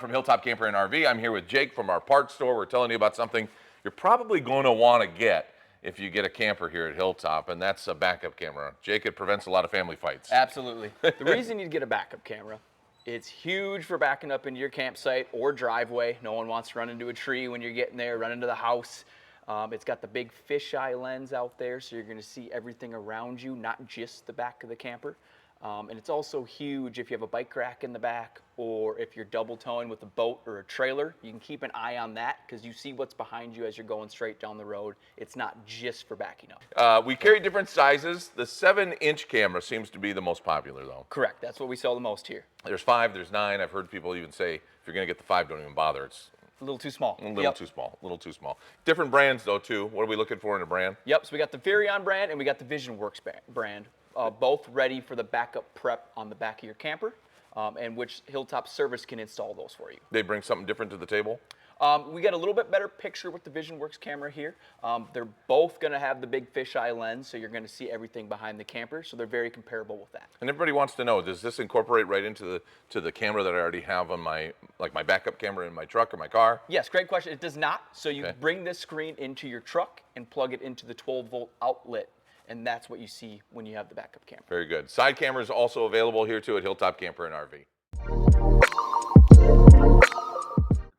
from Hilltop Camper and RV. I'm here with Jake from our parts store. We're telling you about something you're probably going to want to get if you get a camper here at Hilltop, and that's a backup camera. Jake, it prevents a lot of family fights. Absolutely. The reason you get a backup camera, it's huge for backing up into your campsite or driveway. No one wants to run into a tree when you're getting there, run into the house. It's got the big fisheye lens out there, so you're going to see everything around you, not just the back of the camper. And it's also huge if you have a bike rack in the back, or if you're double towing with a boat or a trailer. You can keep an eye on that because you see what's behind you as you're going straight down the road. It's not just for backing up. We carry different sizes. The 7-inch camera seems to be the most popular, though. Correct. That's what we sell the most here. There's 5, there's 9. I've heard people even say, if you're going to get the 5, don't even bother. It's A little too small. a little too small. A little too small. Different brands, though, too. What are we looking for in a brand? Yep, so we got the Furion brand and we got the VisionWorks brand. Both ready for the backup prep on the back of your camper, and which Hilltop service can install those for you. They bring something different to the table? We got a little bit better picture with the VisionWorks camera here. They're both going to have the big fisheye lens, so you're going to see everything behind the camper, so they're very comparable with that. And everybody wants to know, does this incorporate right into the camera that I already have on my backup camera in my truck or my car? Yes, great question. It does not. So you bring this screen into your truck and plug it into the 12-volt outlet, and that's what you see when you have the backup camera. Very good. Side cameras also available here too at Hilltop Camper and RV.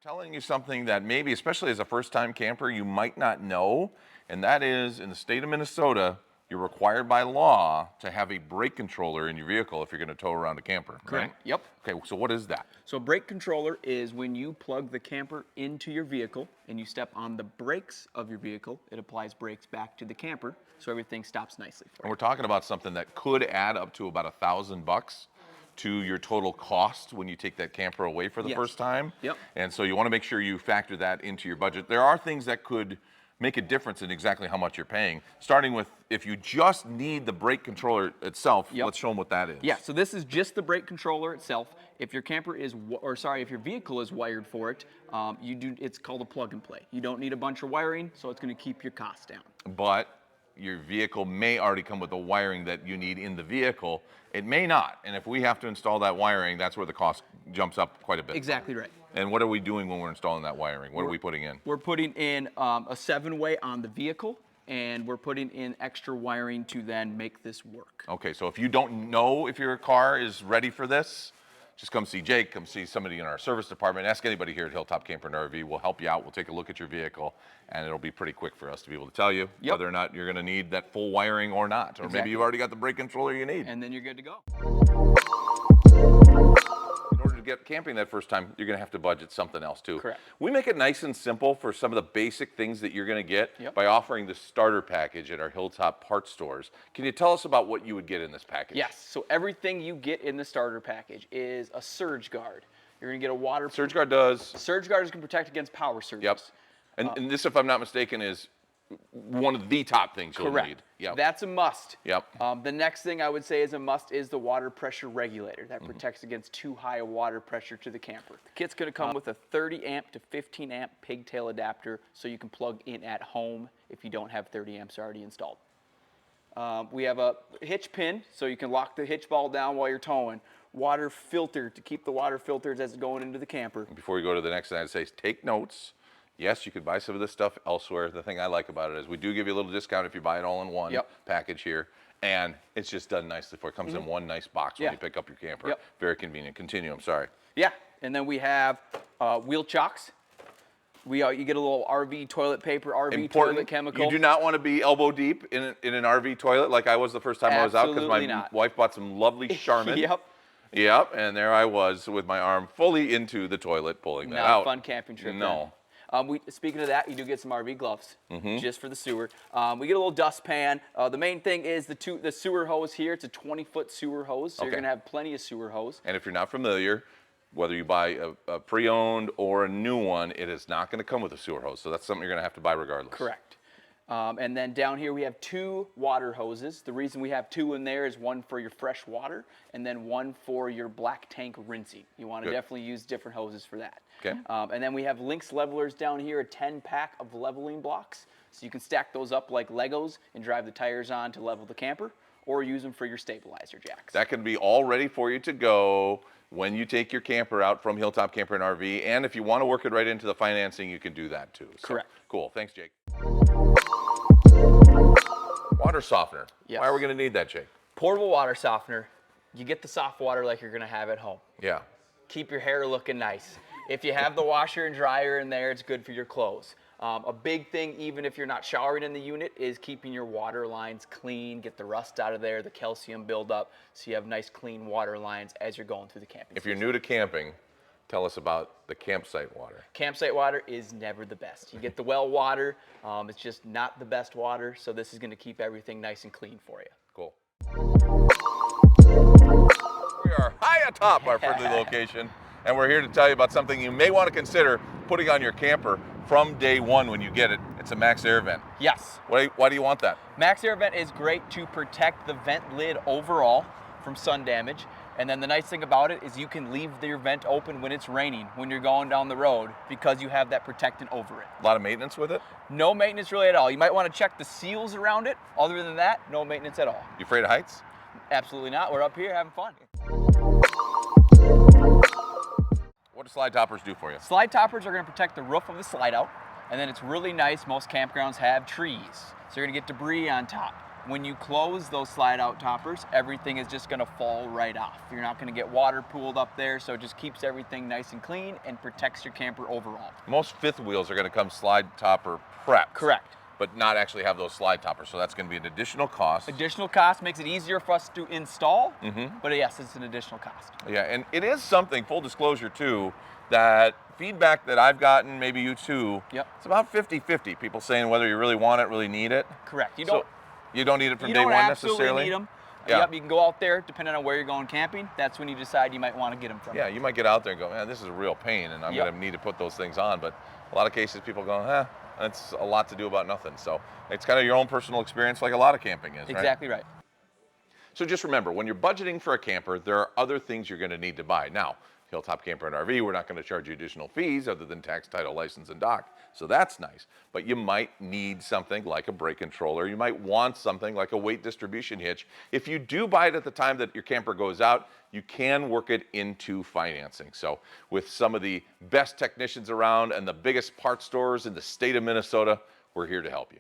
Telling you something that maybe, especially as a first-time camper, you might not know, and that is in the state of Minnesota, you're required by law to have a brake controller in your vehicle if you're going to tow around a camper. Correct. Right? Yep. Okay, so what is that? So a brake controller is when you plug the camper into your vehicle and you step on the brakes of your vehicle, it applies brakes back to the camper, so everything stops nicely for And you. we're talking about something that could add up to about $1,000 to your total cost when you take that camper away for the first time. Yep. And so you want to make sure you factor that into your budget. There are things that could make a difference in exactly how much you're paying. Starting with, if you just need the brake controller itself, let's show them what that is. Yeah, so this is just the brake controller itself. If your camper is, if your vehicle is wired for it, it's called a plug and play. You don't need a bunch of wiring, so it's going to keep your costs down. But your vehicle may already come with the wiring that you need in the vehicle. It may not. And if we have to install that wiring, that's where the cost jumps up quite a bit. Exactly right. And what are we doing when we're installing that wiring? What are we putting in? We're putting in a 7-way on the vehicle, and we're putting in extra wiring to then make this work. Okay, so if you don't know if your car is ready for this, just come see Jake, come see somebody in our service department, ask anybody here at Hilltop Camper and RV. We'll help you out. We'll take a look at your vehicle, and it'll be pretty quick for us to be able to tell you whether or not you're going to need that full wiring or not. Or maybe you've already got the brake controller you need. And then you're good to go. In order to get camping that first time, you're going to have to budget something else too. Correct. We make it nice and simple for some of the basic things that you're going to get by offering the starter package at our Hilltop parts stores. Can you tell us about what you would get in this package? Yes, so everything you get in the starter package is a surge guard. You're going to get a water... Surge guard does. Surge guard is going to protect against power surges. Yep. And this, if I'm not mistaken, is one of the top things you'll need. Yep. That's a must. Yep. The next thing I would say is a must is the water pressure regulator. That protects against too high a water pressure to the camper. The kit's going to come with a 30 amp to 15 amp pigtail adapter, so you can plug in at home if you don't have 30 amps already installed. We have a hitch pin, so you can lock the hitch ball down while you're towing. Water filter to keep the water filters as it's going into the camper. Before you go to the next thing, I'd say take notes. Yes, you could buy some of this stuff elsewhere. The thing I like about it is we do give you a little discount if you buy it all in one package here. And it's just done nicely for it. Comes in one nice box when you pick up your camper. Very convenient. Continue, I'm sorry. Yeah, and then we have wheel chocks. You get a little RV toilet paper, RV toilet chemical. You do not want to be elbow deep in an RV toilet like I was the first time I was out, because my wife bought some lovely Charmin. Yep, and there I was with my arm fully into the toilet pulling that out. Not a fun camping trip. No. Speaking of that, you do get some RV gloves just for the sewer. We get a little dustpan. The main thing is the sewer hose here. It's a 20-foot sewer hose, so you're going to have plenty of sewer hose. And if you're not familiar, whether you buy a pre-owned or a new one, it is not going to come with a sewer hose. So that's something you're going to have to buy regardless. Correct. And then down here we have 2 water hoses. The reason we have 2 in there is one for your fresh water and then one for your black tank rinsing. You want to definitely use different hoses for that. Okay. And then we have Lynx levelers down here, a 10-pack of leveling blocks. So you can stack those up like Legos and drive the tires on to level the camper, or use them for your stabilizer jacks. That can be all ready for you to go when you take your camper out from Hilltop Camper and RV. And if you want to work it right into the financing, you can do that too. So, Correct. Cool. Thanks, Jake. Water softener. Yes. Why are we going to need that, Jake? Portable water softener. You get the soft water like you're going to have at home. Yeah. Keep your hair looking nice. If you have the washer and dryer in there, it's good for your clothes. A big thing, even if you're not showering in the unit, is keeping your water lines clean, get the rust out of there, the calcium buildup, so you have nice clean water lines as you're going through the camping If you're season. new to camping, tell us about the campsite water. Campsite water is never the best. You get the well water, it's just not the best water, so this is going to keep everything nice and clean for you. Cool. We are high atop our friendly location, and we're here to tell you about something you may want to consider putting on your camper from day one when you get it. It's a Max Air Vent. Yes. Why do you want that? Max Air Vent is great to protect the vent lid overall from sun damage. And then the nice thing about it is you can leave your vent open when it's raining, when you're going down the road, because you have that protectant over it. A lot of maintenance with it? No maintenance really at all. You might want to check the seals around it. Other than that, no maintenance at all. You afraid of heights? Absolutely not. We're up here having fun. What do slide toppers do for you? Slide toppers are going to protect the roof of the slide out. And then it's really nice. Most campgrounds have trees, so you're going to get debris on top. When you close those slide out toppers, everything is just going to fall right off. You're not going to get water pooled up there, so it just keeps everything nice and clean and protects your camper overall. Most fifth wheels are going to come slide topper prepped. Correct. But not actually have those slide toppers, so that's going to be an additional cost. Additional cost makes it easier for us to install, but yes, it's an additional cost. Yeah, and it is something, full disclosure too, that feedback that I've gotten, maybe you too, Yep. it's about 50-50. People saying whether you really want it, really need it. Correct. You So you don't need it from you day don't one absolutely necessarily. need them. Yeah. Yep, you can go out there, depending on where you're going camping. That's when you decide you might want to get them from. Yeah, you might get out there and go, man, this is a real pain, and I'm Yep. going to need to put those things on. But a lot of cases, people go, it's a lot to do about nothing. So it's kind of your own personal experience, like a lot of camping is, right? Exactly right. So just remember, when you're budgeting for a camper, there are other things you're going to need to buy. Now, Hilltop Camper and RV, we're not going to charge you additional fees other than tax, title, license, and dock. So that's nice. But you might need something like a brake controller. You might want something like a weight distribution hitch. If you do buy it at the time that your camper goes out, you can work it into financing. So with some of the best technicians around and the biggest parts stores in the state of Minnesota, we're here to help you.